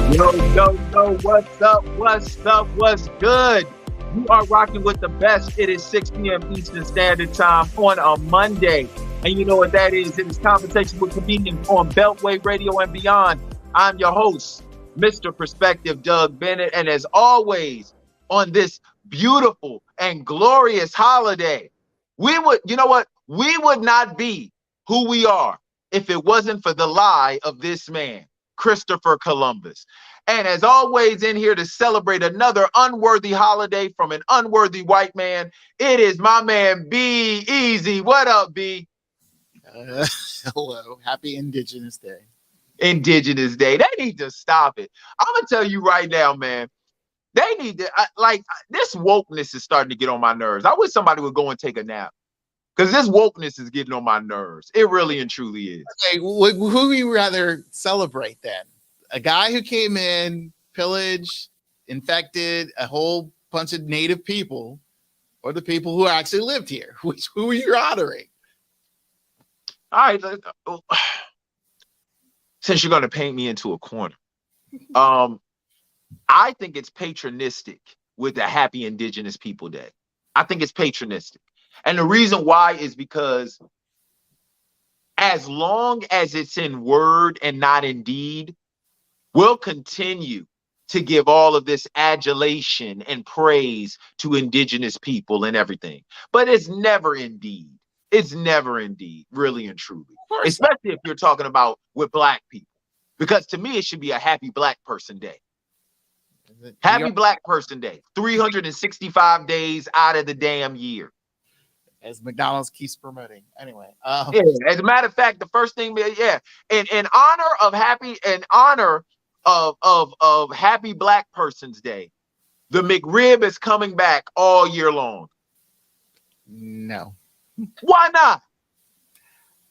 What's up? What's up? What's good? You are rocking with the best. It is 6 p.m. Eastern Standard Time on a Monday. And you know what that is. It is Conversation with Comedians on Beltway Radio and beyond. I'm your host, Mr. Perspective, Doug Bennett. And as always, on this beautiful and glorious holiday, we would not be who we are if it wasn't for the lie of this man, Christopher Columbus. And as always, in here to celebrate another unworthy holiday from an unworthy white man, it is my man, B Easy. What up, B? Hello. Happy Indigenous Day. Indigenous Day. They need to stop it. I'm going to tell you right now, man. They need to, this wokeness is starting to get on my nerves. I wish somebody would go and take a nap. Because this wokeness is getting on my nerves. It really and truly is. Okay, who would you rather celebrate then? A guy who came in, pillaged, infected a whole bunch of native people, or the people who actually lived here? Who are you honoring? All right. Since you're going to paint me into a corner, I think it's patronistic with the Happy Indigenous People Day. I think it's patronistic. And the reason why is because as long as it's in word and not in deed, we'll continue to give all of this adulation and praise to indigenous people and everything. But it's never in deed. It's never in deed, really and truly. Especially if you're talking about with black people. Because to me, it should be a happy black person day. Happy Black Person Day. 365 days out of the damn year. As McDonald's keeps promoting. Anyway. Yeah, as a matter of fact, the first thing, in honor of Happy Black Person's Day, the McRib is coming back all year long. No. Why not?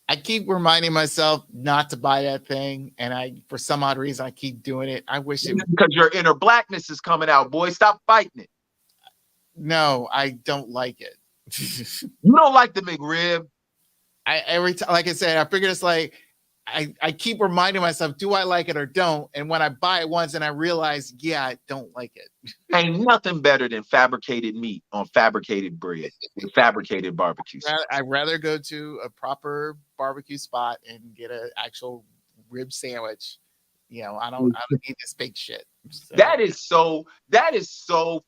I keep reminding myself not to buy that thing, and for some odd reason, I keep doing it. I wish it because your inner blackness is coming out, boy. Stop fighting it. No, I don't like it. You don't like the McRib? Every time, like I said, I figure it's like I keep reminding myself, do I like it or don't? And when I buy it once and I realize, yeah, I don't like it. Ain't nothing better than fabricated meat on fabricated bread with fabricated barbecue. I'd rather go to a proper barbecue spot and get an actual rib sandwich. You know, I don't need this fake shit. So. That is so.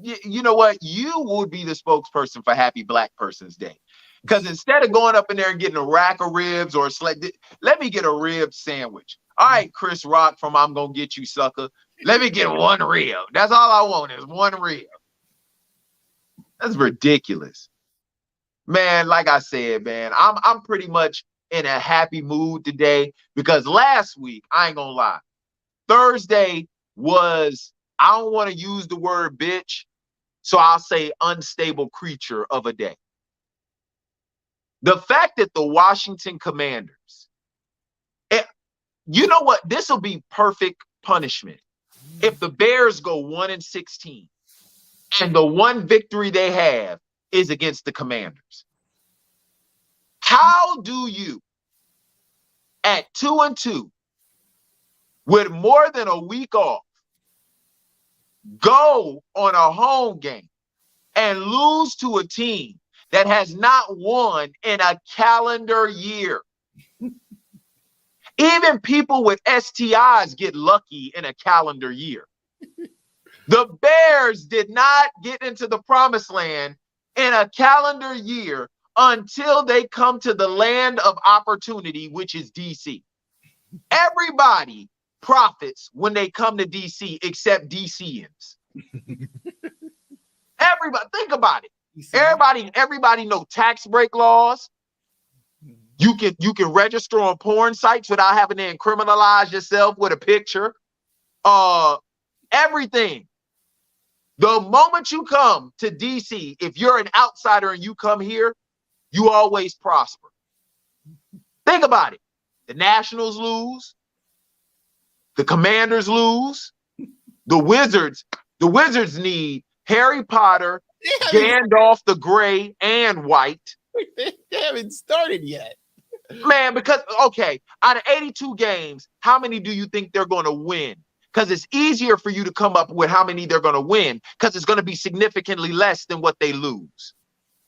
You know what? You would be the spokesperson for Happy Black Person's Day. Because instead of going up in there and getting a rack of ribs or let me get a rib sandwich. All right, Chris Rock from I'm Gonna Get You, Sucker. Let me get one rib. That's all I want is one rib. That's ridiculous. Man, like I said, man, I'm pretty much in a happy mood today because last week, I ain't gonna lie, Thursday was, I don't want to use the word bitch, so I'll say unstable creature of a day. The fact that the Washington Commanders, you know what? This will be perfect punishment. If the Bears go 1-16 and the one victory they have is against the Commanders, how do you, at 2-2, with more than a week off, go on a home game and lose to a team that has not won in a calendar year? Even people with STIs get lucky in a calendar year. The Bears did not get into the promised land in a calendar year until they come to the land of opportunity, which is DC. Everybody profits when they come to DC except DCians. Everybody, think about it. Everybody know tax break laws. You can register on porn sites without having to criminalize yourself with a picture. Everything. The moment you come to DC, if you're an outsider and you come here, you always prosper. Think about it. The Nationals lose. The Commanders lose. The Wizards need Harry Potter, Gandalf the Gray and White. They haven't started yet. Man, because, okay, out of 82 games, how many do you think they're going to win? because it's easier for you to come up with how many they're going to win because it's going to be significantly less than what they lose.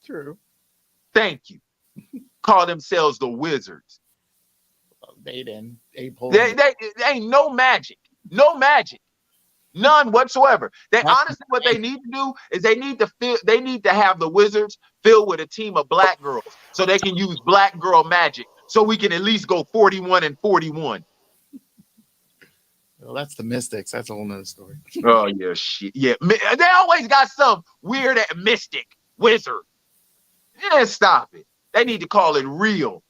True. Thank you. Call themselves the Wizards. They didn't. They ain't no magic. No magic. None whatsoever. They honestly, what they need to do is they need to have the Wizards filled with a team of black girls so they can use black girl magic so we can at least go 41-41. Well, that's the Mystics. That's a whole nother story. Oh yeah, shit. Yeah, they always got some weird mystic wizard. Yeah, stop it. They need to call it real.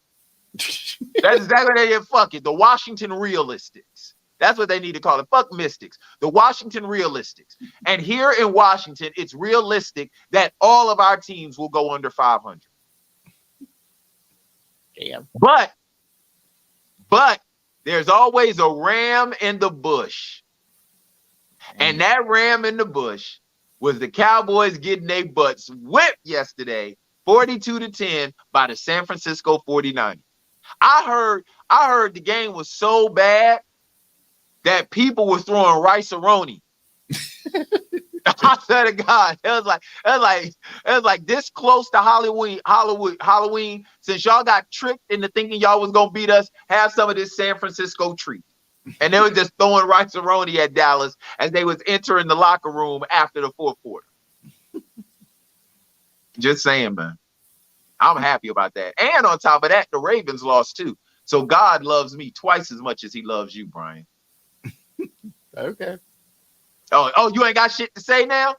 That's exactly what they did. Fuck it. The Washington Realistics. That's what they need to call it. Fuck Mystics. The Washington Realistics. And here in Washington, it's realistic that all of our teams will go under 500. Damn. But there's always a ram in the bush. And that ram in the bush was the Cowboys getting their butts whipped yesterday, 42-10 by the San Francisco 49ers. I heard the game was so bad that people were throwing rice-a-roni. I swear to God, it was like this close to Halloween. Since y'all got tricked into thinking y'all was gonna beat us, have some of this San Francisco treat. And they were just throwing rice-a-roni at Dallas as they was entering the locker room after the fourth quarter. Just saying, man. I'm happy about that. And on top of that, the Ravens lost too. So God loves me twice as much as he loves you, Brian. Okay. Oh, you ain't got shit to say now?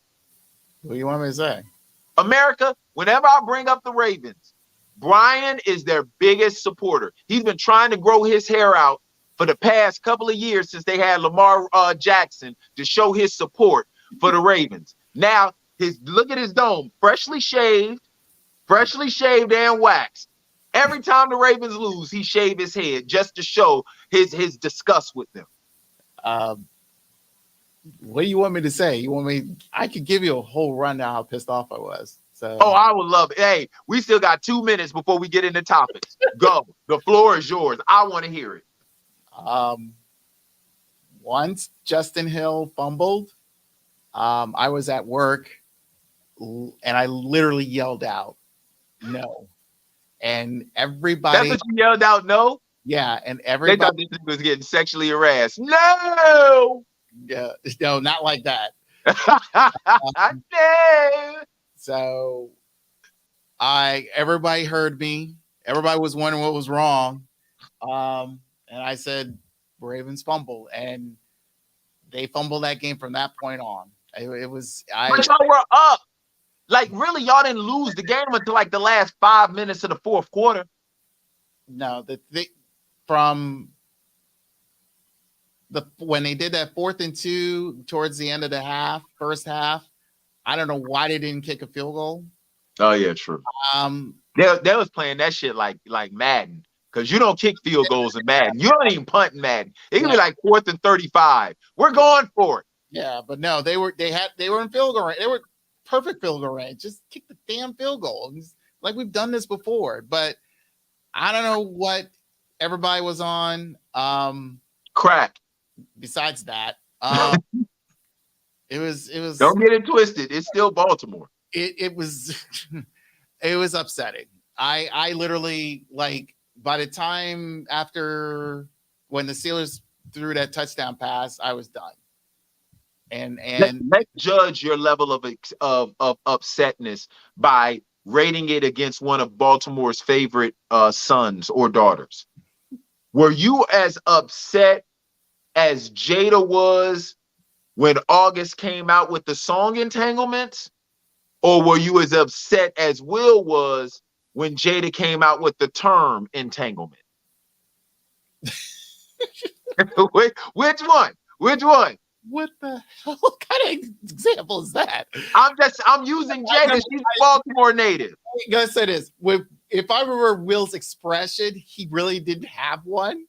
What do you want me to say? America, whenever I bring up the Ravens, Brian is their biggest supporter. He's been trying to grow his hair out for the past couple of years since they had Lamar Jackson to show his support for the Ravens. Now, look at his dome, freshly shaved and waxed. Every time the Ravens lose, he shave his head just to show his disgust with them. What do you want me to say? I could give you a whole rundown how pissed off I was. So I would love it. Hey, we still got 2 minutes before we get into topics. Go. The floor is yours. I want to hear it. Once Justin Hill fumbled, I was at work and I literally yelled out, "No." And everybody. That's what you yelled out, no? Yeah, and everybody. They thought this was getting sexually harassed. No! Yeah, no, not like that. No! So everybody heard me. Everybody was wondering what was wrong. And I said, Ravens fumble. And they fumbled that game from that point on. But y'all were up. Like, really, y'all didn't lose the game until like the last 5 minutes of the fourth quarter. No, when they did that 4th and 2 towards the end of the first half, I don't know why they didn't kick a field goal. Oh yeah, true. They was playing that shit like Madden, because you don't kick field goals in Madden. You don't even punt in Madden. It can be like 4th and 35. We're going for it. Yeah, but no, they were in field goal range. They were perfect field goal range. Just kick the damn field goal. Like we've done this before, but I don't know what everybody was on. Crack. Besides that, it was. Don't get it twisted. It's still Baltimore. It was it was upsetting. I literally, like, by the time after when the Steelers threw that touchdown pass, I was done. And let's judge your level of upsetness by rating it against one of Baltimore's favorite sons or daughters. Were you as upset as Jada was when August came out with the song Entanglements? Or were you as upset as Will was when Jada came out with the term entanglement? Which one? Which one? What the hell kind of example is that? I'm using Jada. She's a Baltimore native. I'm gonna say this. If I remember Will's expression, he really didn't have one.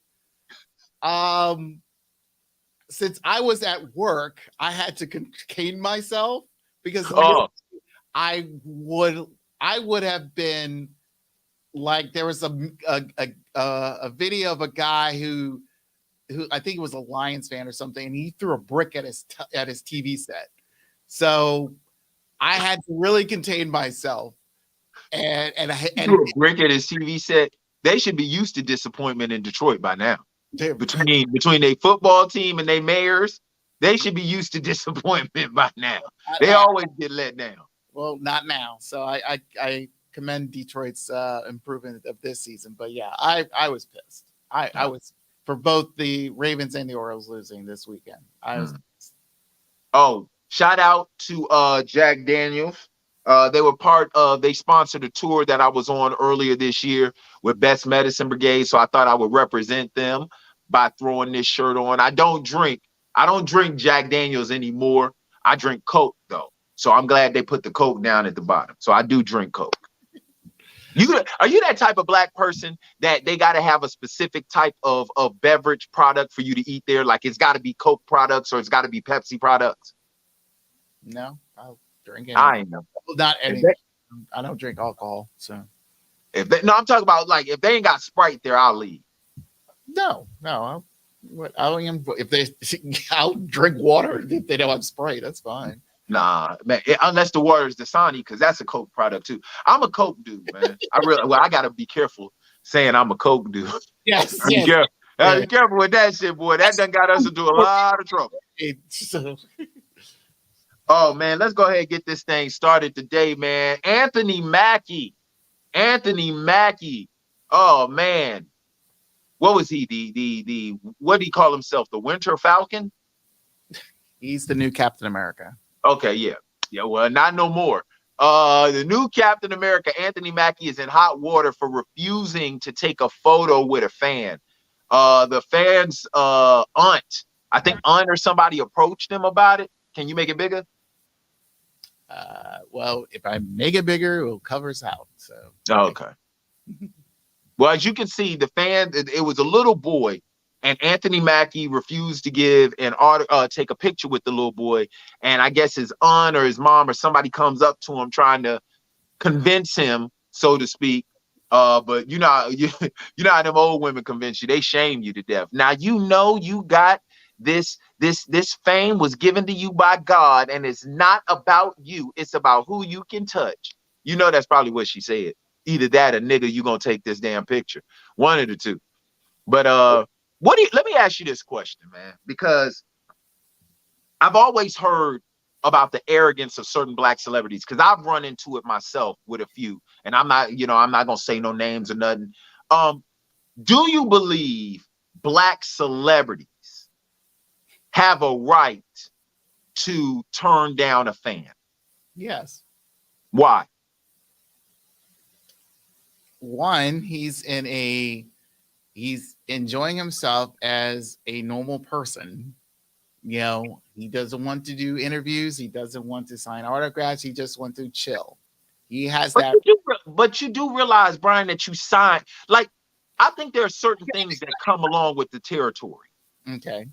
Since I was at work, I had to contain myself because I would have been like, there was a video of a guy who who I think it was a Lions fan or something, and he threw a brick at his TV set. So I had to really contain myself. And Threw a brick at his TV set. They should be used to disappointment in Detroit by now. Between their football team and their mayors, they should be used to disappointment by now. They always get let down. Well, not now. So I commend Detroit's improvement of this season. But yeah, I was pissed. I was for both the Ravens and the Orioles losing this weekend. I was pissed. Oh, shout out to Jack Daniels. They sponsored a tour that I was on earlier this year with Best Medicine Brigade. So I thought I would represent them by throwing this shirt on. I don't drink Jack Daniels anymore. I drink Coke though. So I'm glad they put the Coke down at the bottom. So I do drink Coke. Are you that type of black person that they got to have a specific type of beverage product for you to eat there? Like it's got to be Coke products or it's got to be Pepsi products? No, I'll drink it. I know. Not any. I don't drink alcohol. So I'm talking about like if they ain't got Sprite there, I'll leave. No. I'll drink water if they don't have Sprite. That's fine. Nah, man. Unless the water is Dasani, because that's a Coke product too. I'm a Coke dude, man. I gotta be careful saying I'm a Coke dude. Yes. Be careful with that shit, boy. That done got us into a lot of trouble. Oh man, let's go ahead and get this thing started today, man. Anthony Mackie. Oh man, what was he? The what did he call himself? The Winter Falcon? He's the new Captain America. Okay, yeah. Well, not no more. The new Captain America, Anthony Mackie, is in hot water for refusing to take a photo with a fan. The fan's aunt, I think aunt or somebody approached him about it. Can you make it bigger? Well, if I make it bigger, it will cover us out. So okay. Well, as you can see, the fan, it was a little boy, and Anthony Mackie refused to give take a picture with the little boy. And I guess his aunt or his mom or somebody comes up to him trying to convince him, so to speak. But you know how them old women convince you, they shame you to death. Now you got this fame was given to you by God, and it's not about you, it's about who you can touch. You know that's probably what she said. Either that or nigga, you gonna take this damn picture. One of the two. But let me ask you this question, man, because I've always heard about the arrogance of certain black celebrities, because I've run into it myself with a few, and I'm not gonna say no names or nothing. Do you believe black celebrities have a right to turn down a fan? Yes. Why? One, he's enjoying himself as a normal person. He doesn't want to do interviews. He doesn't want to sign autographs. He just wants to chill. He has that. But you do realize, Brian, that you sign. Like, I think there are certain things that come along with the territory. Okay.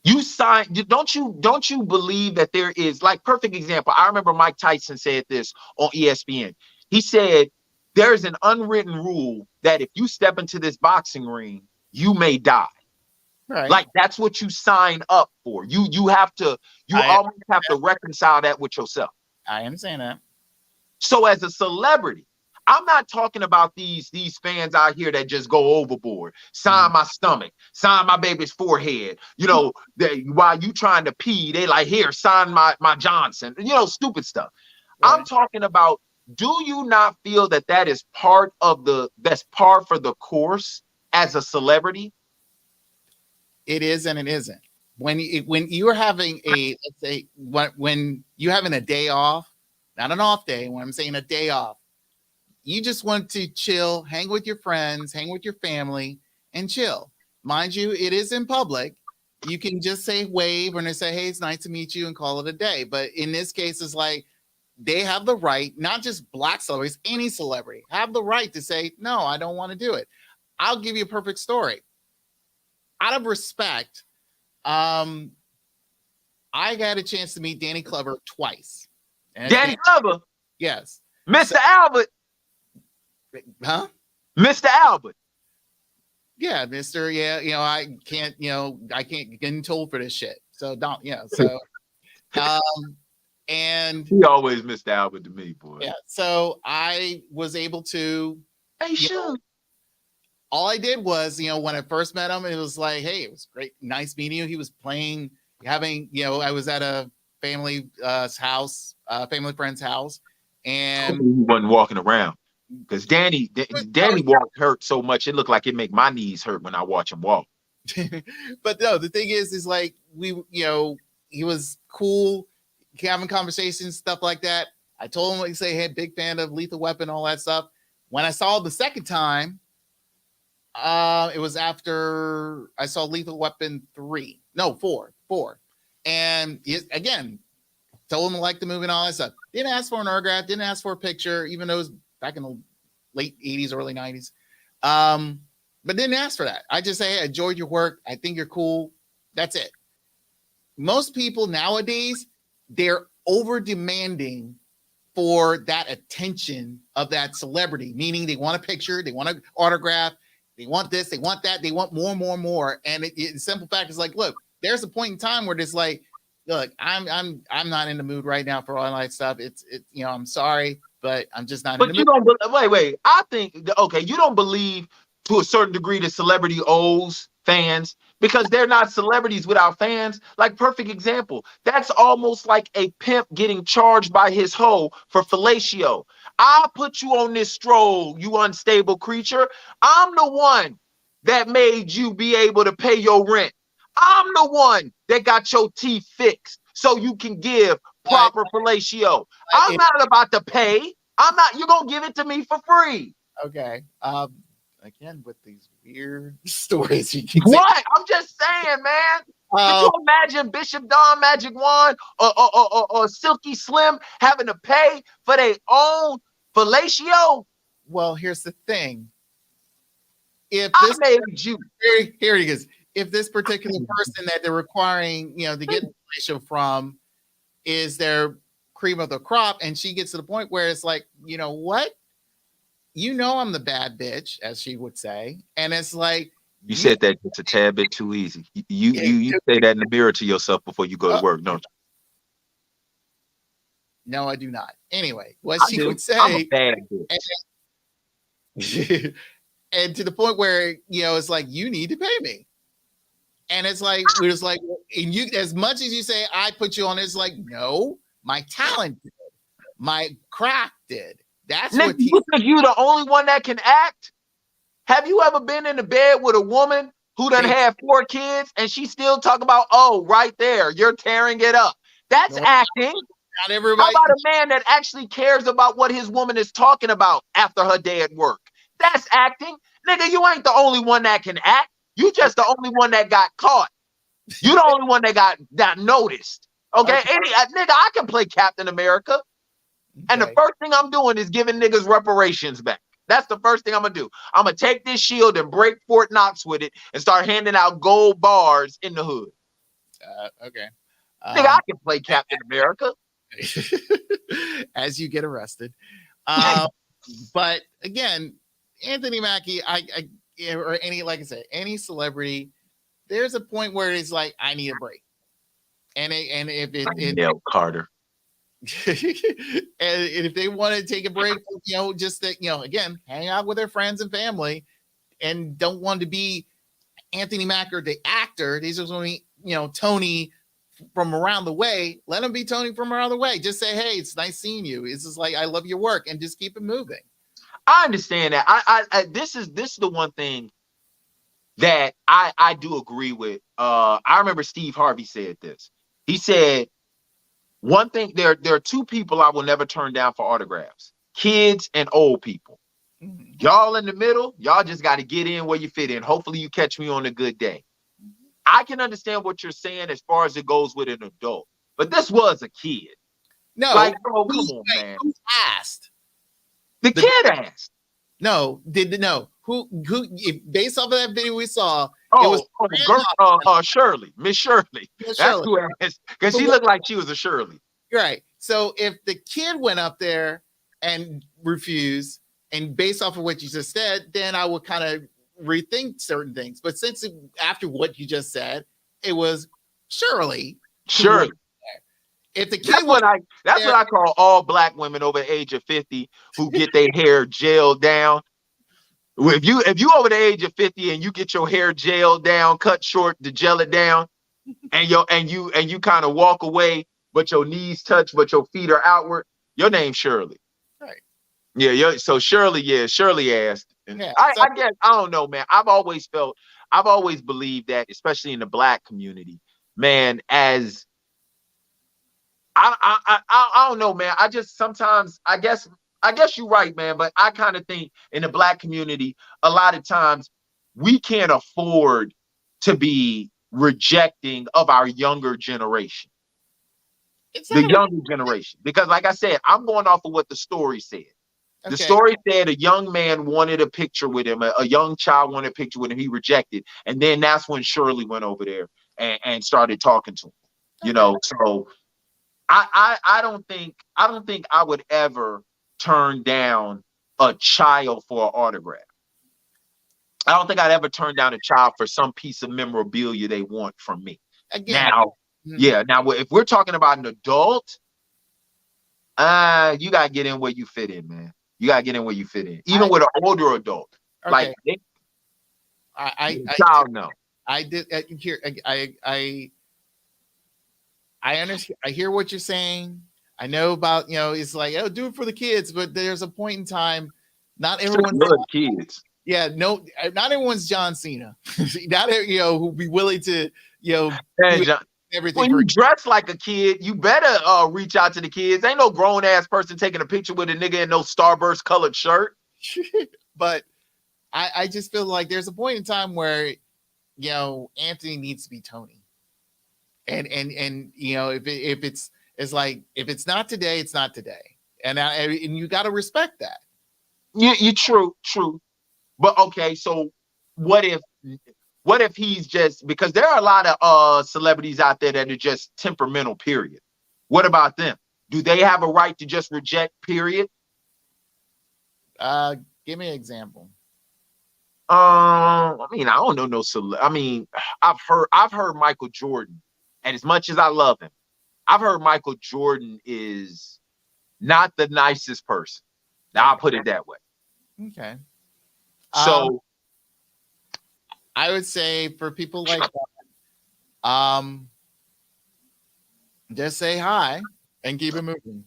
You sign. Don't you believe that there is, like, perfect example. I remember Mike Tyson said this on ESPN. He said, there's an unwritten rule that if you step into this boxing ring, you may die. Right. Like that's what you sign up for. You always have to reconcile that with yourself. I understand that. So as a celebrity, I'm not talking about these fans out here that just go overboard, sign my stomach, sign my baby's forehead. While you trying to pee, they like, here, sign my Johnson. Stupid stuff. Right. I'm talking about, do you not feel that is par for the course as a celebrity? It is and it isn't. When you're having when you're having a day off, not an off day, when I'm saying a day off, you just want to chill, hang with your friends, hang with your family, and chill. Mind you, it is in public. You can just say wave and they say, hey, it's nice to meet you, and call it a day. But in this case, it's like they have the right, not just black celebrities, any celebrity have the right to say, no, I don't want to do it. I'll give you a perfect story. Out of respect, I got a chance to meet Danny Glover twice. Danny Glover? Yes. Mr. Albert? Huh? Mr. Albert? Yeah, Mister. Yeah, I can't. I can't get told for this shit. So don't. So um, and He always missed Albert to me, boy. yeah. So I was able to. Hey, You know, shoot. all I did was, when I first met him, it was like, hey, it was great, nice meeting you. He was playing, I was at a family house, family friend's house, and Hopefully he wasn't walking around. Because Danny walked hurt so much, it looked like it make my knees hurt when I watch him walk. but no, the thing is like he was cool, having conversations, stuff like that. I told him, like, say, hey, big fan of Lethal Weapon, all that stuff. When I saw it the second time, it was after I saw Lethal Weapon 4. And again, told him to like the movie and all that stuff. Didn't ask for an autograph, didn't ask for a picture, even though it was back in the late 80s, early 90s. But didn't ask for that. I just say, hey, I enjoyed your work. I think you're cool. That's it. Most people nowadays, they're over demanding for that attention of that celebrity, meaning they want a picture, they want an autograph, they want this, they want that, they want more. And the simple fact is like, look, there's a point in time where it's like, look, I'm not in the mood right now for all that stuff. It's I'm sorry, but I'm just not in the mood. But you don't wait. I think okay, you don't believe to a certain degree that celebrity owes fans because they're not celebrities without fans. Like, perfect example. That's almost like a pimp getting charged by his hoe for fellatio. I put you on this stroll, you unstable creature. I'm the one that made you be able to pay your rent. I'm the one that got your teeth fixed so you can give proper fellatio. I'm not about to pay. You're going to give it to me for free. Okay. Again, with these weird stories. What? I'm just saying, man. Could you imagine Bishop Don Magic Wand or Silky Slim having to pay for their own fellatio? Well, here's the thing. If this made you here it is. If this particular person that they're requiring, to get fellatio from is their cream of the crop, and she gets to the point where it's like, you know what? I'm the bad bitch, as she would say. And it's like, you said that it's a tad bit too easy. You say that in the mirror to yourself before you go to work, don't you? No, I do not. Anyway, what she would say, I'm a bad bitch. And to the point where, it's like, you need to pay me. And it's like, we're just like, and you, as much as you say, I put you on, it's like, no, my talent did, my craft did. That's Nick, what you think you the only one that can act? Have you ever been in the bed with a woman who done had 4 kids and she still talk about, oh, right there, you're tearing it up? That's acting. Not everybody. How about a man that actually cares about what his woman is talking about after her day at work? That's acting. Nigga, you ain't the only one that can act. You just the only one that got caught. You the only one that got noticed. Okay? Nigga, I can play Captain America. And the first thing I'm doing is giving niggas reparations back. That's the first thing I'm going to do. I'm going to take this shield and break Fort Knox with it and start handing out gold bars in the hood. Okay. Nigga, I can play Captain America. As you get arrested. But again, Anthony Mackie, or any, like I said, any celebrity, there's a point where it's like, I need a break. And Nell Carter. And if they want to take a break, just that, again, hang out with their friends and family and don't want to be Anthony Mackie, the actor. These are only, Tony from around the way. Let him be Tony from around the way. Just say, hey, it's nice seeing you. It's just like, I love your work, and just keep it moving. I understand that. I this is the one thing that I do agree with. I remember Steve Harvey said this. He said, one thing, there are 2 people I will never turn down for autographs: kids and old people. Mm-hmm. Y'all in the middle, y'all just got to get in where you fit in. Hopefully you catch me on a good day. Mm-hmm. I can understand what you're saying as far as it goes with an adult, but this was a kid. No, like, bro, come on, man. Who asked? The kid asked. No, who based off of that video we saw, it was Shirley, Miss Shirley. That's who asked, because she looked like she was a Shirley. Right. So if the kid went up there and refused, and based off of what you just said, then I would kind of rethink certain things. But after what you just said, it was Shirley. Surely. If the kid That's what I call all black women over the age of 50 who get their hair gelled down. If you over the age of 50 and you get your hair gelled down, cut short to gel it down, and you kind of walk away, but your knees touch, but your feet are outward, your name's Shirley. Right. Yeah, so Shirley asked. Yeah, I guess I don't know, man. I've always believed that, especially in the black community, man, as I don't know, man. I just sometimes I guess you're right, man. But I kind of think in the black community, a lot of times we can't afford to be rejecting of our younger generation. The younger generation. Because like I said, I'm going off of what the story said. The story said a young man wanted a picture with him, a young child wanted a picture with him, he rejected. And then that's when Shirley went over there and started talking to him. You know, so I don't think I would ever turn down a child for an autograph. I don't think I'd ever turn down a child for some piece of memorabilia they want from me. Now, if we're talking about an adult, you gotta get in where you fit in, man. You gotta get in where you fit in, even with an older adult. Like, child, no. I did here. I understand. I hear what you're saying. I know about, it's like, oh, do it for the kids, but there's a point in time, not everyone's kids. Yeah, no, not everyone's John Cena. Not who'll be willing to, everything. When you dress like a kid, you better reach out to the kids. Ain't no grown ass person taking a picture with a nigga in no Starburst colored shirt. But I just feel like there's a point in time where, Anthony needs to be Tony. And if it's not today, it's not today, and you got to respect that. You true. But okay, so what if he's just, because there are a lot of celebrities out there that are just temperamental, period. What about them? Do they have a right to just reject, period? Give me an example. I mean, I don't know no I mean, I've heard Michael Jordan. And as much as I love him, I've heard Michael Jordan is not the nicest person. Now, I'll put it that way. Okay. So I would say for people like that, just say hi and keep it moving.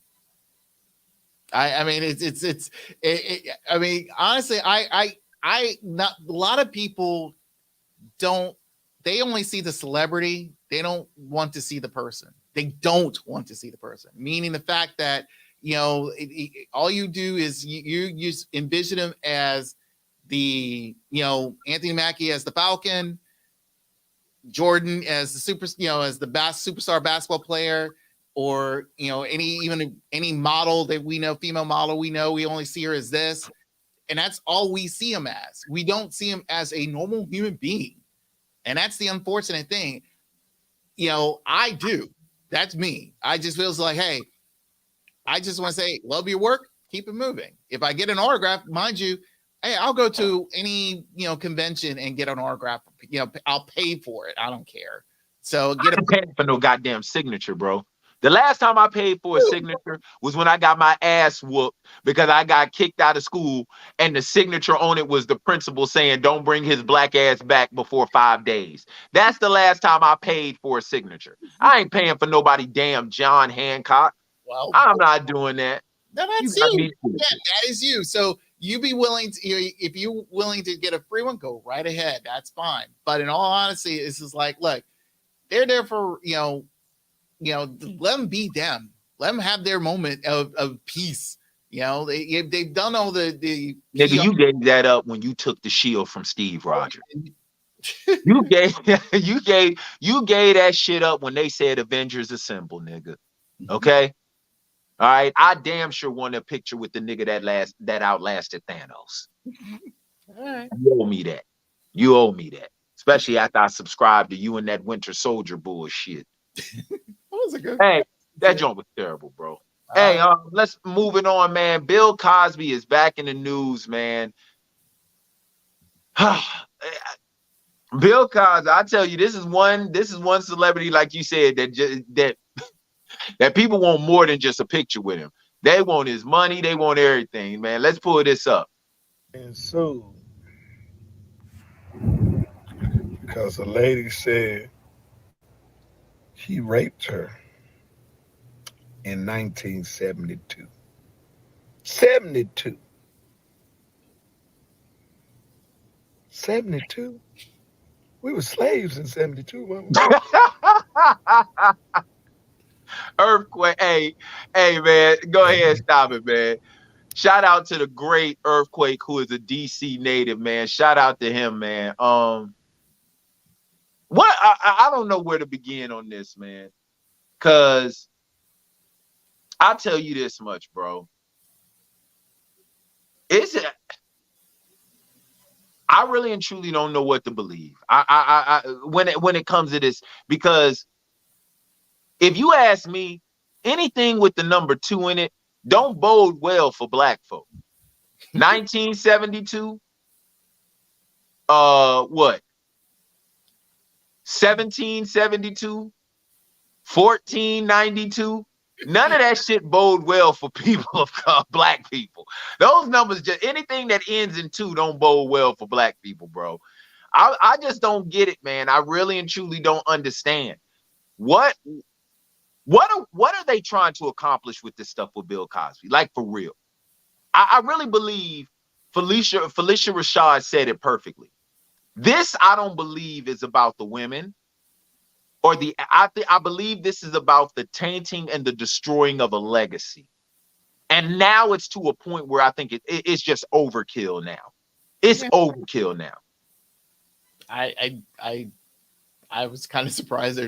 I mean, I mean, honestly, not a lot of people they only see the celebrity. They don't want to see the person. They don't want to see the person, meaning the fact that, all you do is you envision him as the, Anthony Mackie as the Falcon, Jordan as the as the superstar basketball player, or, any model that we know, female model, we only see her as this. And that's all we see him as. We don't see him as a normal human being. And that's the unfortunate thing. I do. That's me. I just feels like, hey, I just want to say, love your work, keep it moving. If I get an autograph, mind you, hey, I'll go to any, convention and get an autograph. I'll pay for it. I don't care. So I ain't paying for no goddamn signature, bro. The last time I paid for a signature was when I got my ass whooped because I got kicked out of school, and the signature on it was the principal saying, don't bring his black ass back before 5 days. That's the last time I paid for a signature. I ain't paying for nobody damn John Hancock. Well, I'm not doing that. No, that's you. Yeah, that is you. So you be willing to, if you're willing to get a free one, go right ahead. That's fine. But in all honesty, it's just like, look, they're there for, let them be them. Let them have their moment of peace. They've done all the nigga, you gave that up when you took the shield from Steve Rogers. you gave that shit up when they said Avengers Assemble, nigga. Okay? All right. I damn sure want a picture with the nigga that outlasted Thanos. All right. You owe me that. You owe me that. Especially after I subscribed to you and that Winter Soldier bullshit. Hey, that joint was terrible, bro. Hey, let's move it on, man. Bill Cosby is back in the news, man. Bill Cosby, I tell you, this is one celebrity, like you said, that people want more than just a picture with him. They want his money, they want everything, man. Let's pull this up. And sued because a lady said he raped her in 1972. 72. 72? We were slaves in 72, weren't we? Earthquake. Hey, man, go ahead, stop it, man. Shout out to the great Earthquake, who is a DC native, man. Shout out to him, man. What I don't know where to begin on this, man. Cause I'll tell you this much, bro. I really and truly don't know what to believe. When it comes to this, because if you ask me, anything with the number 2 in it don't bode well for black folk. 1972, what? 1772, 1492. None of that shit bode well for people of black people. Those numbers, just anything that ends in 2 don't bode well for black people, bro. I just don't get it, man. I really and truly don't understand. What are they trying to accomplish with this stuff with Bill Cosby? Like, for real. I really believe Felicia Rashad said it perfectly. This, I don't believe, is about the women. I believe this is about the tainting and the destroying of a legacy. And now it's to a point where I think it's just overkill now. It's overkill now. I was kind of surprised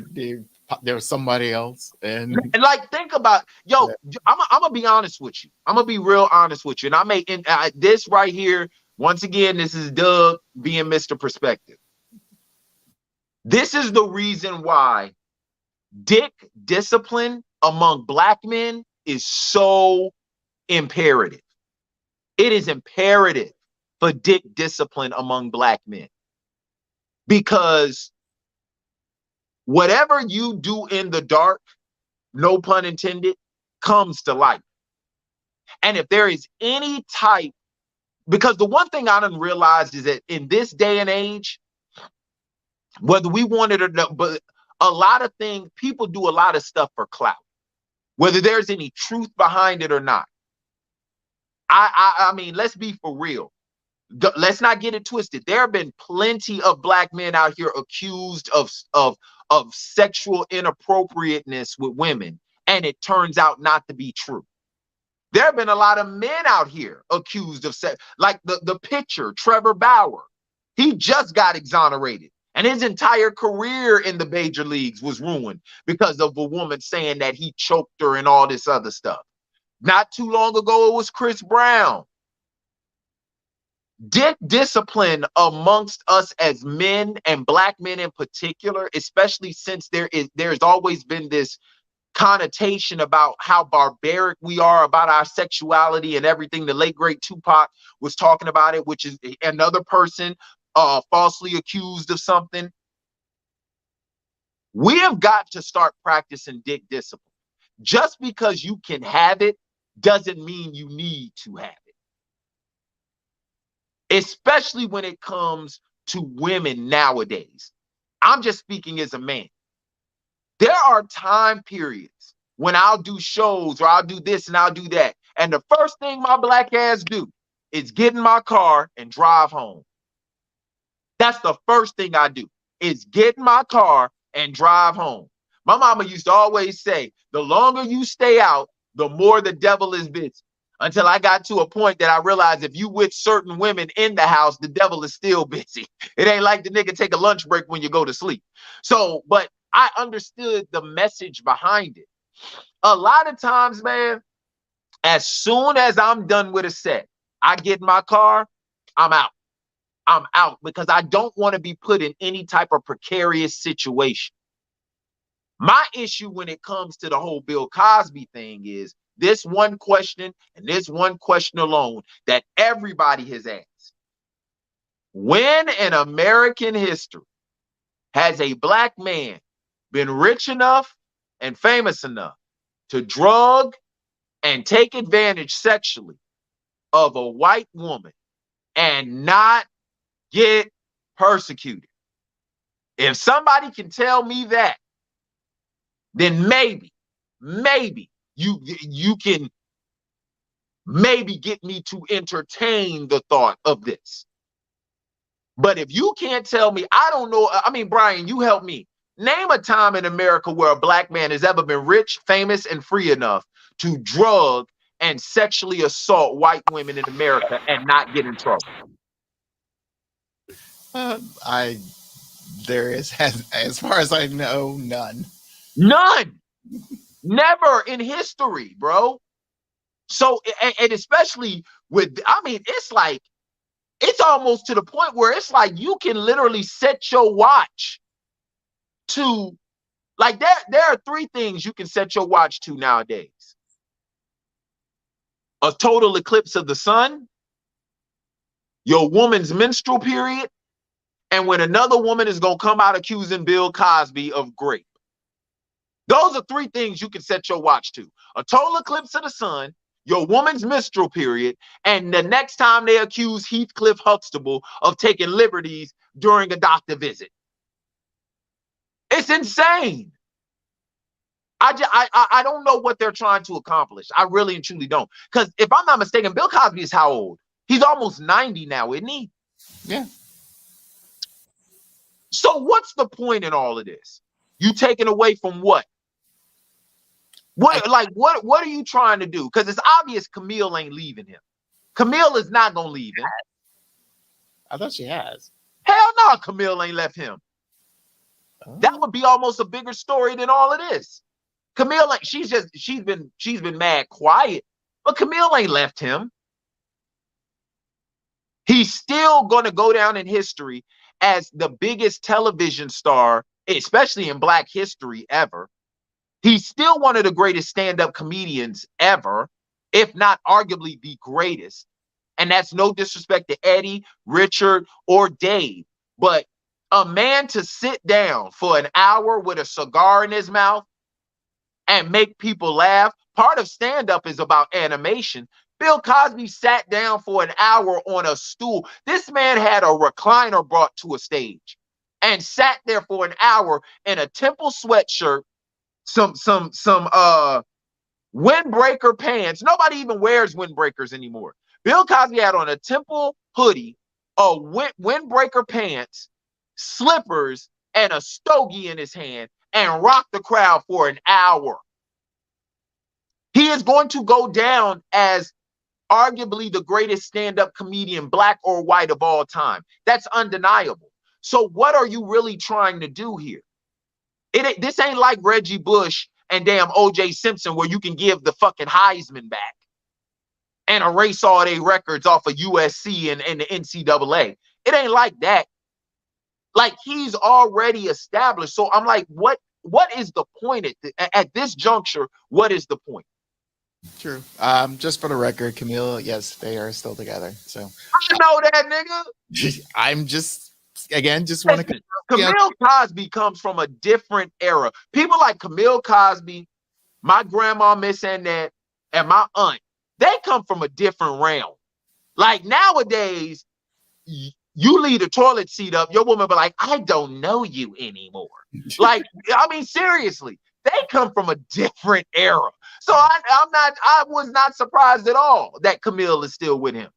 there was somebody else. And like, think about, yo, yeah. I'm gonna be honest with you. I'm gonna be real honest with you. And this right here, once again, this is Doug being Mr. Perspective. This is the reason why dick discipline among black men is so imperative. It is imperative for dick discipline among black men. Because whatever you do in the dark, no pun intended, comes to light. And if there is any type, because the one thing I done realized is that in this day and age, whether we want it or not, but a lot of things, people do a lot of stuff for clout, whether there's any truth behind it or not. I mean, let's be for real. Let's not get it twisted. There have been plenty of black men out here accused of sexual inappropriateness with women, and it turns out not to be true. There have been a lot of men out here accused of sex, like the pitcher Trevor Bauer. He just got exonerated, and his entire career in the major leagues was ruined because of a woman saying that he choked her and all this other stuff. Not too long ago, it was Chris Brown. Dick discipline amongst us as men, and black men in particular, especially since there's always been this connotation about how barbaric we are about our sexuality and everything. The late great Tupac was talking about it, which is another person falsely accused of something. We have got to start practicing dick discipline. Just because you can have it doesn't mean you need to have it. Especially when it comes to women nowadays. I'm just speaking as a man. There are time periods when I'll do shows or I'll do this and I'll do that. And the first thing my black ass do is get in my car and drive home. That's the first thing I do, is get in my car and drive home. My mama used to always say, the longer you stay out, the more the devil is busy. Until I got to a point that I realized if you with certain women in the house, the devil is still busy. It ain't like the nigga take a lunch break when you go to sleep. So, but I understood the message behind it. A lot of times, man, as soon as I'm done with a set, I get in my car, I'm out. I'm out because I don't want to be put in any type of precarious situation. My issue when it comes to the whole Bill Cosby thing is this one question and this one question alone that everybody has asked. When in American history has a black man been rich enough and famous enough to drug and take advantage sexually of a white woman and not get persecuted? If somebody can tell me that, then maybe you can maybe get me to entertain the thought of this. But if you can't tell me, I don't know. I mean, Brian, you help me. Name a time in America where a black man has ever been rich, famous, and free enough to drug and sexually assault white women in America and not get in trouble. I there is as far as I know, none. None. Never in history, bro. So, and especially with, I mean, it's like, it's almost to the point where it's like you can literally set your watch to, like, there are three things you can set your watch to nowadays: a total eclipse of the sun, your woman's menstrual period, and when another woman is going to come out accusing Bill Cosby of rape. Those are three things you can set your watch to: a total eclipse of the sun, your woman's menstrual period, and the next time they accuse Heathcliff Huxtable of taking liberties during a doctor visit. It's insane. I don't know what they're trying to accomplish. I really and truly don't. Because if I'm not mistaken, Bill Cosby is how old? He's almost 90 now, isn't he? Yeah. So what's the point in all of this? You taking away from what? What are you trying to do? Because it's obvious Camille ain't leaving him. Camille is not gonna leave him. I thought she has. Hell no, Camille ain't left him. Oh. That would be almost a bigger story than all of this. Camille, like, she's been mad quiet, but Camille ain't left him. He's still gonna go down in history as the biggest television star, especially in Black history, ever. He's still one of the greatest stand-up comedians ever, if not arguably the greatest. And that's no disrespect to Eddie, Richard, or Dave. But a man to sit down for an hour with a cigar in his mouth and make people laugh. Part of stand-up is about animation. Bill Cosby sat down for an hour on a stool. This man had a recliner brought to a stage and sat there for an hour in a Temple sweatshirt, some windbreaker pants. Nobody even wears windbreakers anymore. Bill Cosby had on a Temple hoodie, a windbreaker pants, slippers, and a stogie in his hand, and rocked the crowd for an hour. He is going to go down as arguably the greatest stand-up comedian, Black or white, of all time. That's undeniable. So what are you really trying to do here? This ain't like Reggie Bush and damn O.J. Simpson, where you can give the fucking Heisman back and erase all their records off of USC and the NCAA. It ain't like that. Like, he's already established. So I'm like, what is the point at this juncture? What is the point? True. Just for the record, Camille, yes, they are still together. So I know that, nigga. I'm just want to. Camille Cosby comes from a different era. People like Camille Cosby, my grandma Miss Annette, and my aunt, they come from a different realm. Like, nowadays, you leave the toilet seat up, your woman be like, I don't know you anymore. Like, I mean, seriously, they come from a different era. So I was not surprised at all that Camille is still with him.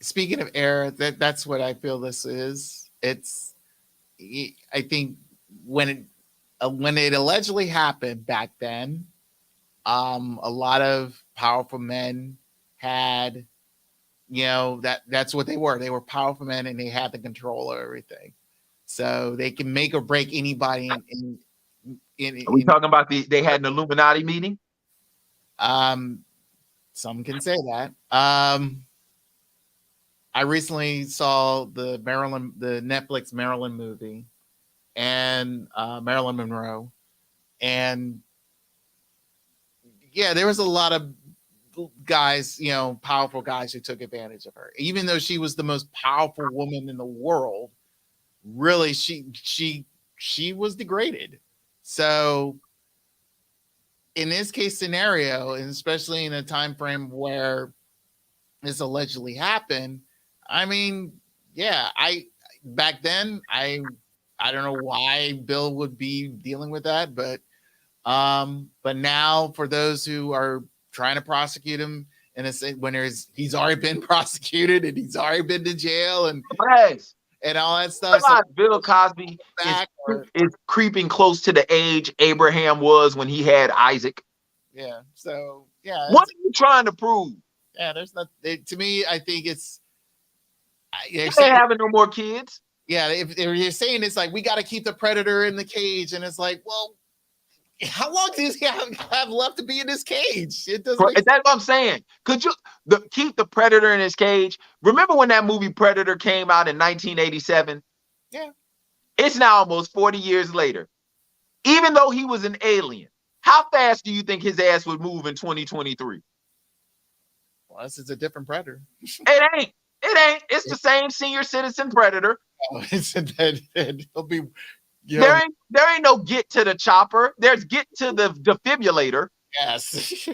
Speaking of era, that's what I feel this is. I think when it allegedly happened back then, a lot of powerful men had, that's what they were. They were powerful men, and they had the control of everything, so they can make or break anybody. Are we talking about they had an Illuminati meeting? Some can say that. I recently saw the Netflix Marilyn movie, and Marilyn Monroe, and yeah, there was a lot of guys, powerful guys who took advantage of her. Even though she was the most powerful woman in the world, really, she was degraded. So in this case scenario, and especially in a time frame where this allegedly happened, I mean, yeah, back then I don't know why Bill would be dealing with that, but now for those who are trying to prosecute him, and he's already been prosecuted and he's already been to jail and Yes. and all that stuff. So Bill Cosby is creeping close to the age Abraham was when he had Isaac. Yeah. So yeah. What are you trying to prove? Yeah, there's not. To me, I think it's. They ain't having no more kids. Yeah, if you're saying it's like we got to keep the predator in the cage, and it's like, well, how long does he have left to be in this cage? It doesn't. That's what I'm saying. Could you keep the predator in his cage? Remember when that movie Predator came out in 1987? Yeah. It's now almost 40 years later. Even though he was an alien, how fast do you think his ass would move in 2023? Well, this is a different predator. It ain't. It's the same senior citizen predator. Oh, he'll be. There ain't no get to the chopper. There's get to the defibrillator. Yes.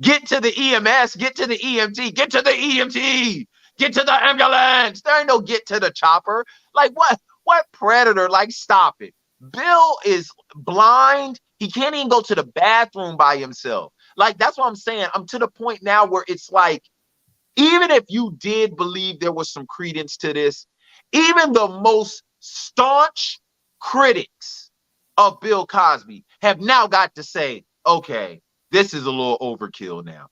Get to the EMS. Get to the EMT. Get to the EMT. Get to the ambulance. There ain't no get to the chopper. Like what? What predator? Like stop it. Bill is blind. He can't even go to the bathroom by himself. Like that's what I'm saying. I'm to the point now where it's like, even if you did believe there was some credence to this, even the most staunch critics of Bill Cosby have now got to say, okay, this is a little overkill now.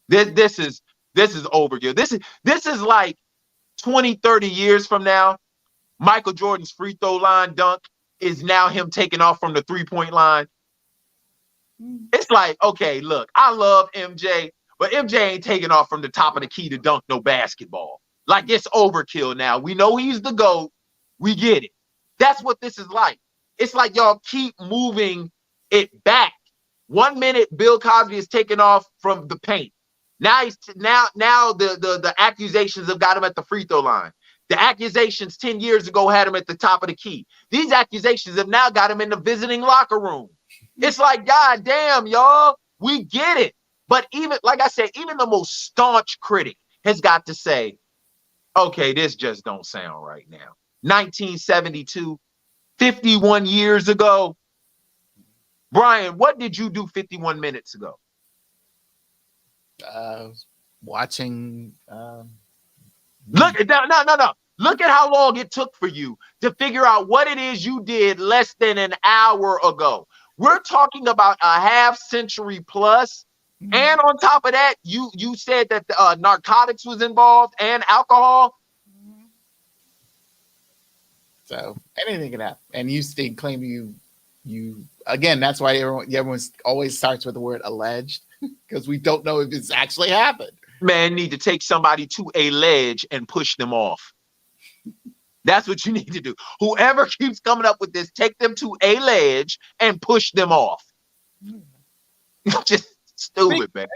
This is overkill. This is like 20, 30 years from now, Michael Jordan's free throw line dunk is now him taking off from the 3-point line. It's like, okay, look, I love MJ, but MJ ain't taking off from the top of the key to dunk no basketball. Like it's overkill now. We know he's the GOAT. We get it. That's what this is like. It's like y'all keep moving it back. 1 minute, Bill Cosby is taking off from the paint. Now the accusations have got him at the free throw line. The accusations 10 years ago had him at the top of the key. These accusations have now got him in the visiting locker room. It's like, God damn, y'all, we get it. But even, like I said, even the most staunch critic has got to say, okay, this just don't sound right now. 1972, 51 years ago. Brian, what did you do 51 minutes ago? Watching. Look at that. No. Look at how long it took for you to figure out what it is you did less than an hour ago. We're talking about a half century plus. And on top of that, you said that narcotics was involved and alcohol. So anything can happen. And you claim you again, that's why everyone always starts with the word alleged, because we don't know if it's actually happened. Man, need to take somebody to a ledge and push them off. That's what you need to do. Whoever keeps coming up with this, take them to a ledge and push them off. Just stupid, man.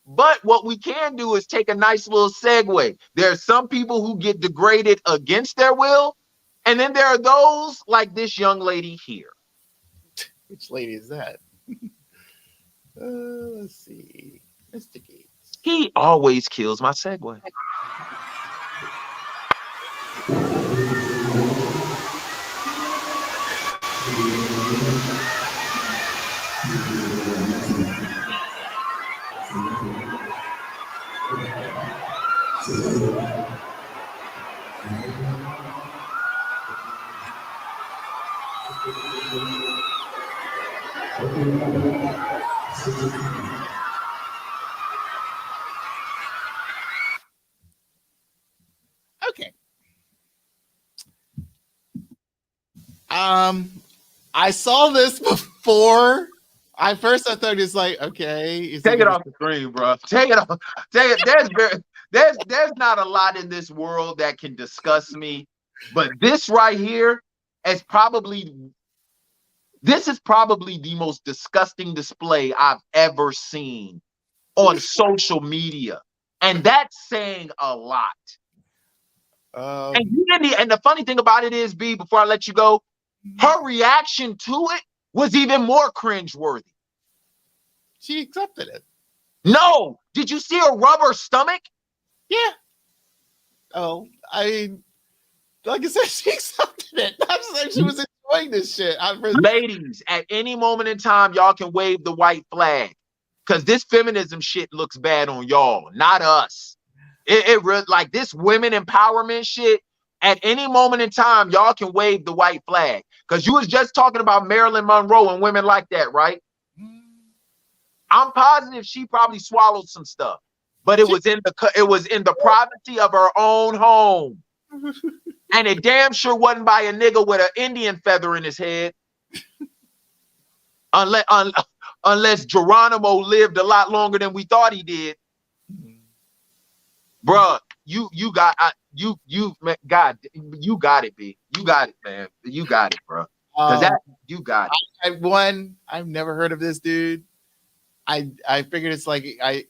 But what we can do is take a nice little segue. There are some people who get degraded against their will, and then there are those like this young lady here. Which lady is that? Let's see. Mr. Gates. He always kills my segue. Okay. I saw this before. I thought it's like, okay. Take it off the screen, bro. Take it off. Take it. There's not a lot in this world that can disgust me, but this right here is probably This is probably the most disgusting display I've ever seen on social media. And that's saying a lot. And the funny thing about it is, B, before I let you go, her reaction to it was even more cringeworthy. She accepted it. No, did you see her rub her stomach? Yeah. Oh, like I said, she accepted it. That's like she was enjoying this shit. Ladies, at any moment in time, y'all can wave the white flag, because this feminism shit looks bad on y'all, not us. It really, like, this women empowerment shit. At any moment in time, y'all can wave the white flag, because you was just talking about Marilyn Monroe and women like that, right? I'm positive she probably swallowed some stuff, but it was in the privacy of her own home. And it damn sure wasn't by a nigga with an Indian feather in his head. Unless Geronimo lived a lot longer than we thought he did. Bruh, you got it, B. You got it, man. You got it, bro. You got it. I've never heard of this dude. I figured it's like I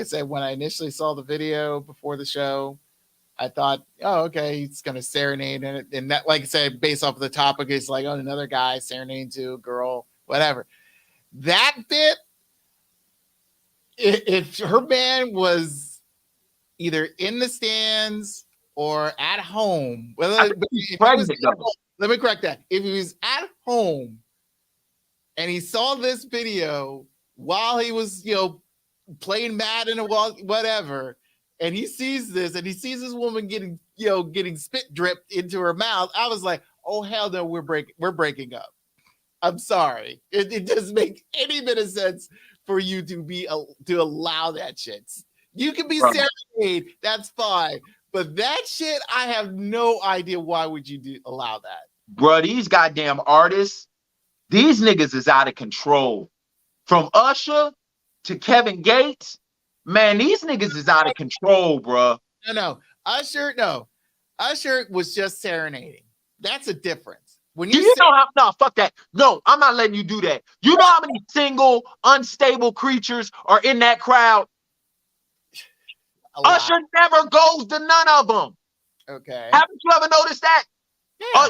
said, when I initially saw the video before the show, I thought, oh, okay, he's gonna serenade, and that, like I said, based off of the topic, it's like, oh, another guy serenading to a girl, whatever. That bit, if her man was either in the stands or at home, let me correct that. If he was at home and he saw this video while he was, playing Madden or whatever, and he sees this and he sees this woman getting spit dripped into her mouth, I was like, oh hell no, we're breaking up. I'm sorry. It doesn't make any bit of sense for you to allow that shit. You can be serenade, that's fine. But that shit, I have no idea why would you allow that. Bro, these goddamn artists, these niggas is out of control. From Usher to Kevin Gates, man, these niggas is out of control, bro. No. Usher was just serenading. That's a difference. When fuck that. No, I'm not letting you do that. You know how many single, unstable creatures are in that crowd? Usher never goes to none of them. Okay. Haven't you ever noticed that? Yeah.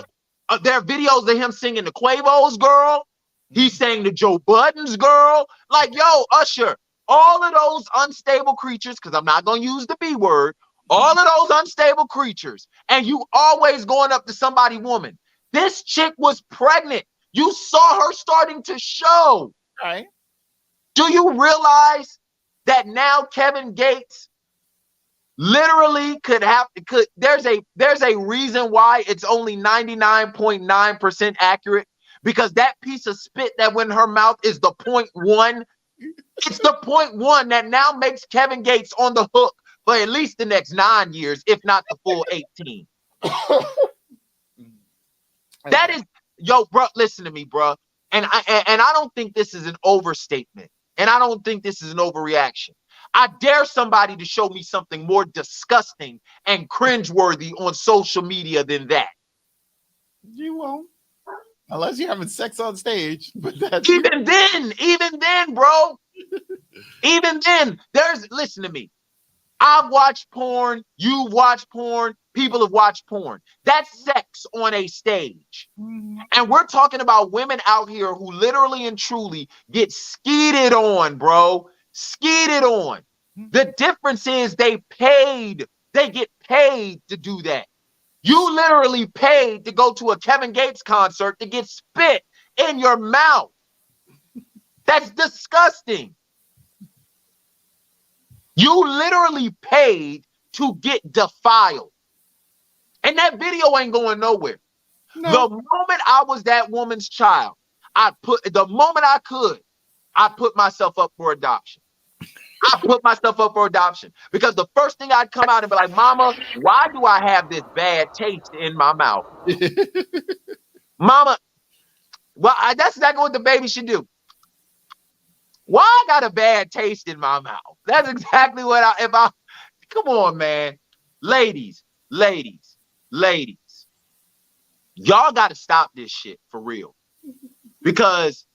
There are videos of him singing the Quavo's Girl. He sang the Joe Budden's Girl. Like, yo, Usher, all of those unstable creatures, because I'm not going to use the B word, all of those unstable creatures, and you always going up to somebody woman. This chick was pregnant. You saw her starting to show. Right. Do you realize that now Kevin Gates literally there's a reason why it's only 99.9% accurate, because that piece of spit that went in her mouth is the 0.1. It's the 0.1 that now makes Kevin Gates on the hook for at least the next 9 years, if not the full 18. That is, yo, bro, listen to me, bro. And I don't think this is an overstatement. And I don't think this is an overreaction. I dare somebody to show me something more disgusting and cringeworthy on social media than that. You won't. Unless you're having sex on stage. But that's even then, bro. Even then, listen to me. I've watched porn, you've watched porn, people have watched porn. That's sex on a stage. And we're talking about women out here who literally and truly get skeeted on, bro. Skeeted on. The difference is they get paid to do that. You literally paid to go to a Kevin Gates concert to get spit in your mouth. That's disgusting. You literally paid to get defiled. And that video ain't going nowhere. No. The moment I was that woman's child, I put myself up for adoption. Because the first thing I'd come out and be like, Mama, why do I have this bad taste in my mouth? Mama, well, that's exactly what the baby should do. Why I got a bad taste in my mouth? That's exactly what come on, man. Ladies, y'all got to stop this shit for real. Because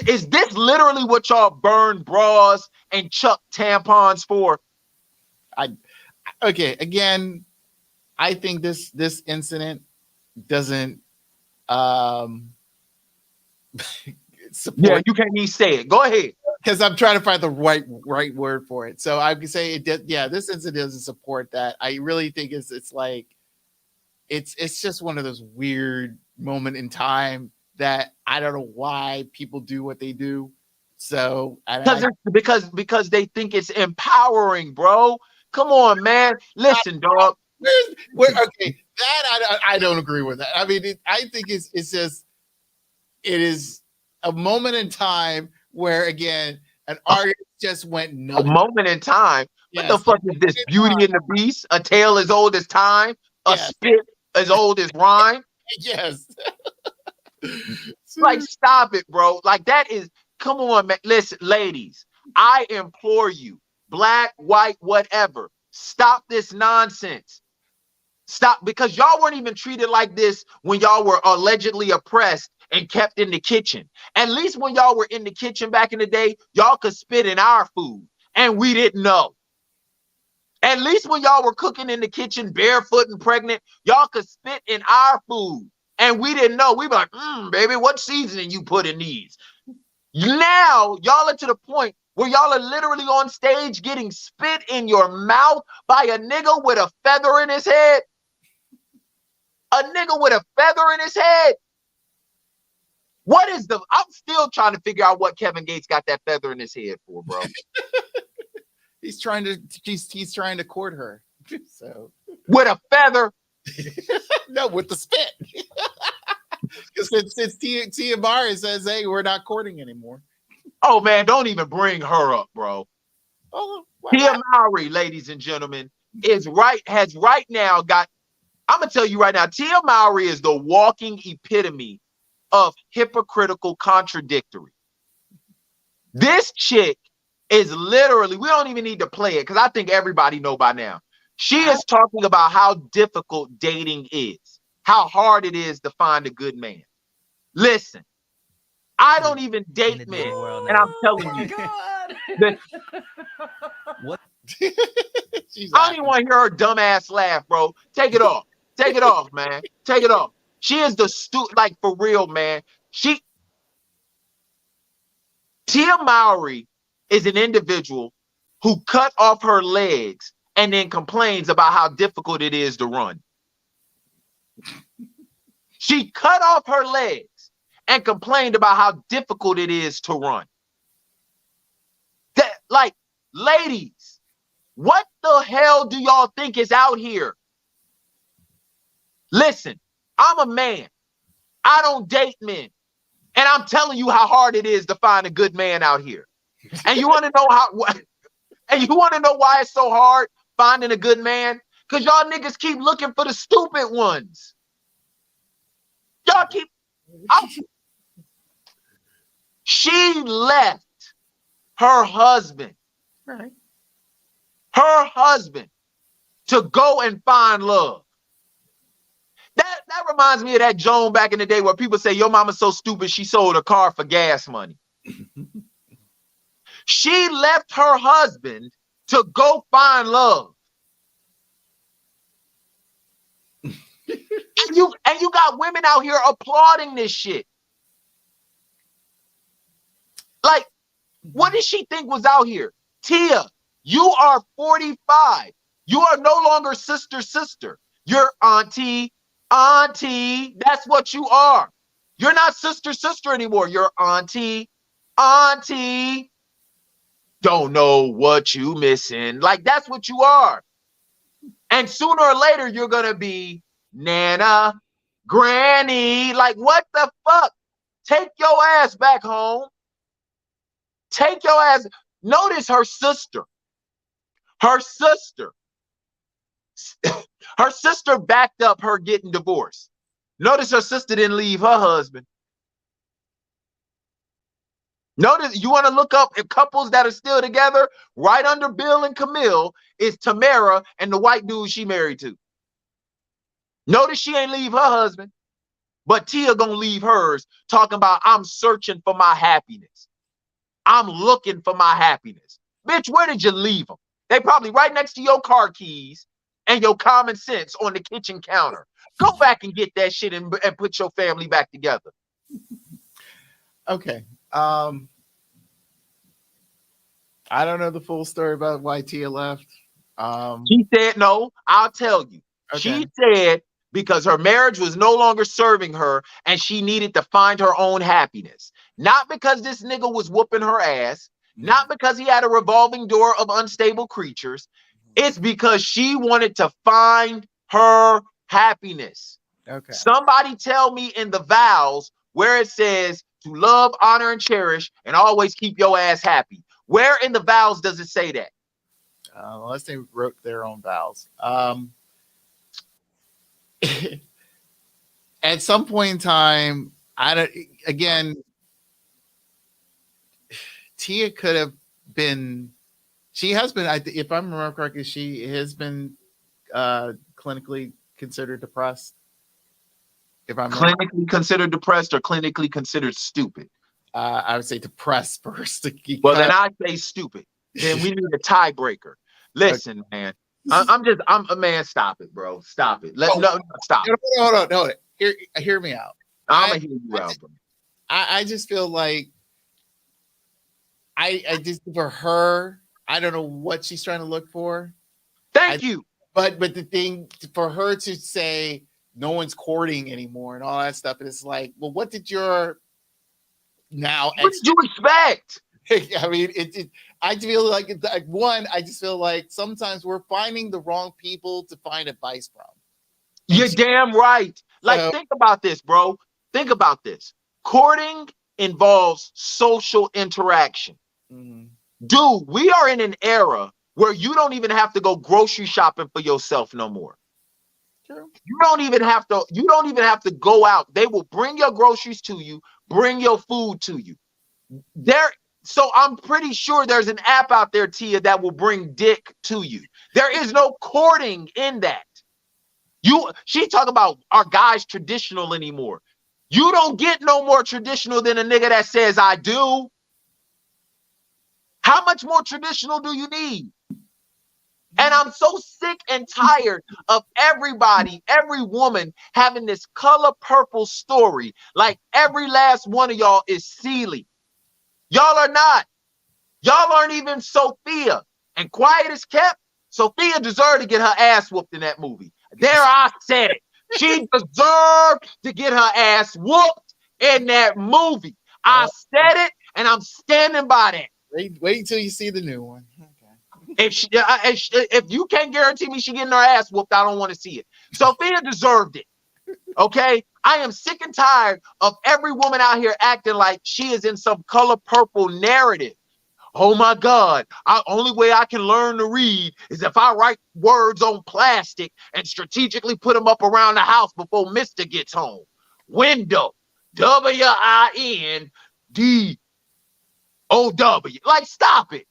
is this literally what y'all burn bras and chuck tampons for? Okay, again, I think this incident doesn't support. Yeah, you can't even say it. Go ahead. Because I'm trying to find the right word for it. So I can say it did. Yeah, this incident doesn't support that. I really think it's like it's just one of those weird moment in time that I don't know why people do what they do. So because they think it's empowering, bro. Come on, man. Listen, dog. Okay, that I don't agree with that. I mean, I think it's just it is a moment in time where again an artist just went nuts. A moment in time. What the fuck is this? Beauty and the Beast? A tale as old as time? A spit as old as rhyme? Yes. Like, stop it, bro. Like, that is, come on, man. Listen, ladies, I implore you, black, white, whatever, stop this nonsense. Stop, because y'all weren't even treated like this when y'all were allegedly oppressed and kept in the kitchen. At least when y'all were in the kitchen back in the day, y'all could spit in our food and we didn't know. At least when y'all were cooking in the kitchen barefoot and pregnant, y'all could spit in our food and we didn't know. We were like, baby, what seasoning you put in these? Now y'all are to the point where y'all are literally on stage getting spit in your mouth by a nigga with a feather in his head. A nigga with a feather in his head. What is I'm still trying to figure out what Kevin Gates got that feather in his head for, bro. he's trying to court her. So with a feather. No, with the spit. Because since Tia Mowry says, hey, we're not courting anymore. Oh man, don't even bring her up, bro. Oh, Tia Mowry, ladies and gentlemen, has right now got, I'm gonna tell you right now, Tia Mowry is the walking epitome of hypocritical contradictory. This chick is literally, we don't even need to play it because I think everybody know by now. She is talking about how difficult dating is, how hard it is to find a good man. Listen, I don't even date men, and I'm telling you. What? I don't even want to hear her dumbass laugh, bro. Take it off. Take it off, man. Take it off. She is the like, for real, man. Tia Mowry is an individual who cut off her legs and then complains about how difficult it is to run. She cut off her legs and complained about how difficult it is to run. That, like, ladies, what the hell do y'all think is out here? Listen, I'm a man. I don't date men. And I'm telling you how hard it is to find a good man out here. And you want to know why it's so hard finding a good man? Because y'all niggas keep looking for the stupid ones. Y'all keep. She left her husband. Right. Her husband to go and find love. That reminds me of that Joan back in the day where people say, your mama's so stupid she sold her car for gas money. She left her husband to go find love. and you got women out here applauding this shit. Like, what did she think was out here? Tia, you are 45. You are no longer sister. You're auntie. That's what you are. You're not sister anymore. You're auntie. Don't know what you missing. Like, that's what you are. And sooner or later, you're going to be Nana, Granny. Like, what the fuck? Take your ass back home. Take your ass. Notice her sister. Her sister backed up her getting divorced. Notice her sister didn't leave her husband. Notice, you want to look up couples that are still together, right under Bill and Camille is Tamara and the white dude she married to. Notice she ain't leave her husband. But Tia gonna leave hers talking about I'm searching for my happiness. I'm looking for my happiness. Bitch, where did you leave them? They probably right next to your car keys and your common sense on the kitchen counter. Go back and get that shit and put your family back together. Okay. I don't know the full story about why Tia left. She said, no, I'll tell you. Okay. She said because her marriage was no longer serving her and she needed to find her own happiness. Not because this nigga was whooping her ass, not because he had a revolving door of unstable creatures. It's because she wanted to find her happiness. Okay. Somebody tell me in the vows where it says to love, honor, and cherish and always keep your ass happy. Where in the vows does it say that? Unless they wrote their own vows. At some point in time, Tia could have been, she has been, if I remember correctly, she has been clinically considered depressed. If I'm clinically considered depressed or clinically considered stupid? I would say depressed first. Well, then I say stupid. Then we need a tiebreaker. Listen, man. I'm a man. Stop it, bro. Stop it. Stop. Hold on. Hear me out. I'm gonna hear you out, bro. I just feel like I just, for her, I don't know what she's trying to look for. Thank you. But the thing for her to say no one's courting anymore and all that stuff, and it's like, well, what did your now? What did you expect? I mean, I feel like I just feel like sometimes we're finding the wrong people to find advice from. You're damn right. Like, think about this, bro. Think about this. Courting involves social interaction. Mm-hmm. Dude, we are in an era where you don't even have to go grocery shopping for yourself no more. True. You don't even have to go out. They will bring your groceries to you, bring your food to you. So I'm pretty sure there's an app out there, Tia, that will bring dick to you. There is no courting in that. She talk about our guys traditional anymore. You don't get no more traditional than a nigga that says I do. How much more traditional do you need? And I'm so sick and tired of everybody, every woman having this color purple story. Like every last one of y'all is Celie. Y'all are not. Y'all aren't even Sophia. And quiet as kept, Sophia deserved to get her ass whooped in that movie. There, I said it. She deserved to get her ass whooped in that movie. I said it, and I'm standing by that. Wait until you see the new one. Okay. If you can't guarantee me she getting her ass whooped, I don't want to see it. Sophia deserved it. Okay? I am sick and tired of every woman out here acting like she is in some color purple narrative. Oh my God, only way I can learn to read is if I write words on plastic and strategically put them up around the house before Mr. gets home. Window, W-I-N-D-O-W. Like, stop it.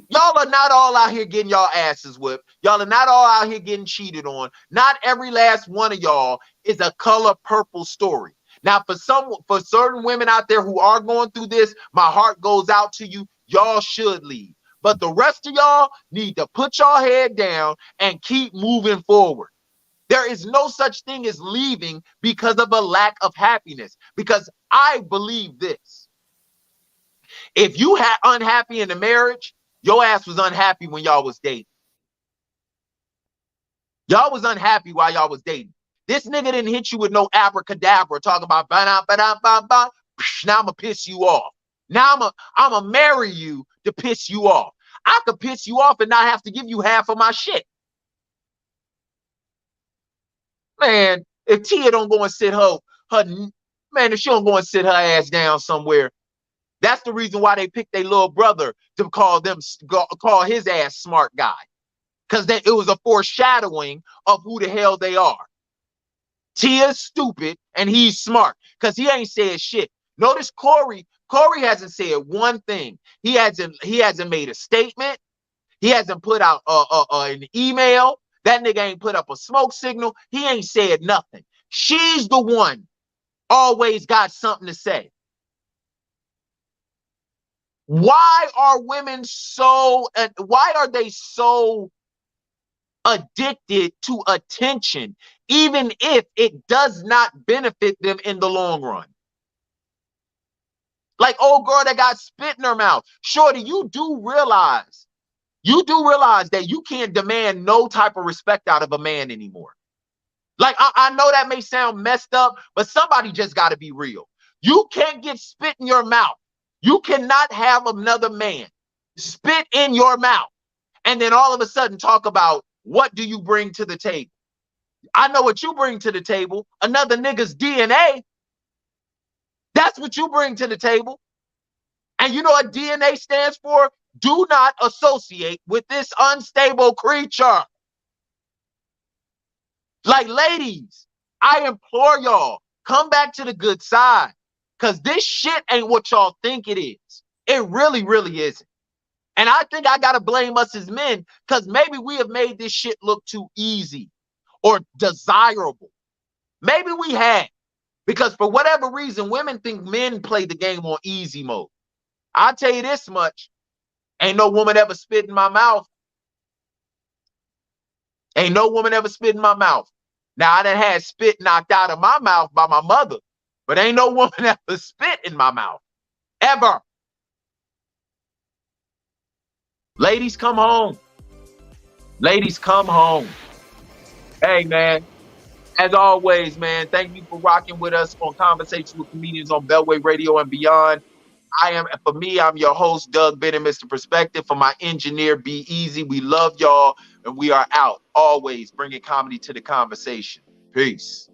Y'all are not all out here getting y'all asses whipped. Y'all are not all out here getting cheated on. Not every last one of y'all is a color purple story. Now, for certain women out there who are going through this, my heart goes out to you. Y'all should leave. But the rest of y'all need to put y'all head down and keep moving forward. There is no such thing as leaving because of a lack of happiness. Because I believe this. If you had unhappy in the marriage, your ass was unhappy when y'all was dating. Y'all was unhappy while y'all was dating. This nigga didn't hit you with no abracadabra talking about now I'm gonna piss you off. Now I'm gonna marry you to piss you off. I could piss you off and not have to give you half of my shit. Man, if Tia don't go and sit if she don't go and sit her ass down somewhere, that's the reason why they picked their little brother to call his ass smart guy. Because it was a foreshadowing of who the hell they are. Tia's stupid and he's smart because he ain't said shit. Notice Corey hasn't said one thing. He hasn't made a statement. He hasn't put out an email. That nigga ain't put up a smoke signal. He ain't said nothing. She's the one always got something to say. Why are women so, why are they so addicted to attention, even if it does not benefit them in the long run? Like old girl that got spit in her mouth. Shorty, you do realize that you can't demand no type of respect out of a man anymore. Like, I know that may sound messed up, but somebody just got to be real. You can't get spit in your mouth. You cannot have another man spit in your mouth and then all of a sudden talk about what do you bring to the table. I know what you bring to the table. Another nigga's DNA. That's what you bring to the table. And you know what DNA stands for? Do not associate with this unstable creature. Like, ladies, I implore y'all, come back to the good side. Because this shit ain't what y'all think it is. It really, really isn't. And I think I got to blame us as men because maybe we have made this shit look too easy or desirable. Maybe we had. Because for whatever reason, women think men play the game on easy mode. I'll tell you this much. Ain't no woman ever spit in my mouth. Ain't no woman ever spit in my mouth. Now, I done had spit knocked out of my mouth by my mother, but ain't no woman ever spit in my mouth. Ever. Ladies, come home. Ladies, come home. Hey, man. As always, man, thank you for rocking with us on Conversations with Comedians on Beltway Radio and beyond. I'm your host, Doug Bennett, Mr. Perspective. For my engineer, Be Easy. We love y'all, and we are out. Always bringing comedy to the conversation. Peace.